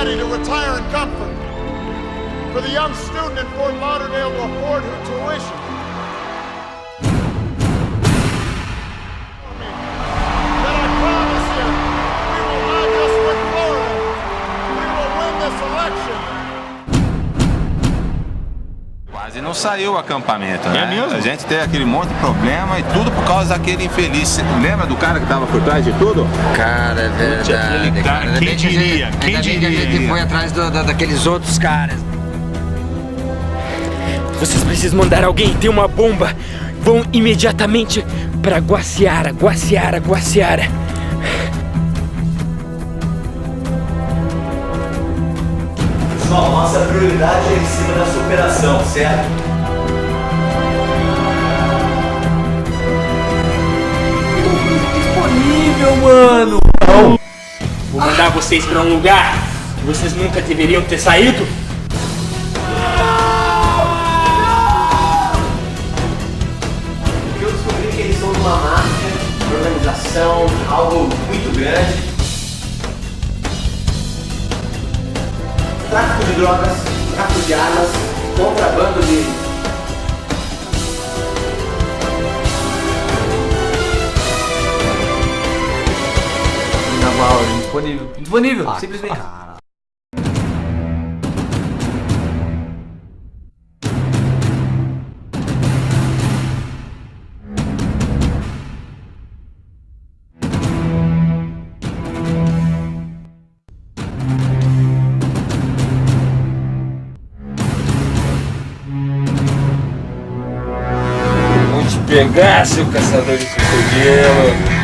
ready to retire in comfort. For the young student in Fort Lauderdale to afford her tuition. That I promise you, we will not just win Florida, we will win this election. Quase não saiu o acampamento, né? É mesmo? A gente teve aquele monte de problema e tudo por causa daquele infeliz. Lembra do cara que tava por trás de tudo? Cara, é verdade. Cara, quem diria? Quem diria? A gente foi atrás daqueles outros caras. Vocês precisam mandar alguém, tem uma bomba. Vão imediatamente pra Guaciara. Pessoal, nossa prioridade é em cima da superação, certo? Disponível, mano. Vou mandar vocês pra um lugar que vocês nunca deveriam ter saído. Eu descobri que eles são de uma máfia, de organização, algo muito grande. Tráfico de drogas, tráfico de armas, contrabando de... Naval, disponível, simplesmente. Vou te pegar, seu caçador de crocodilo.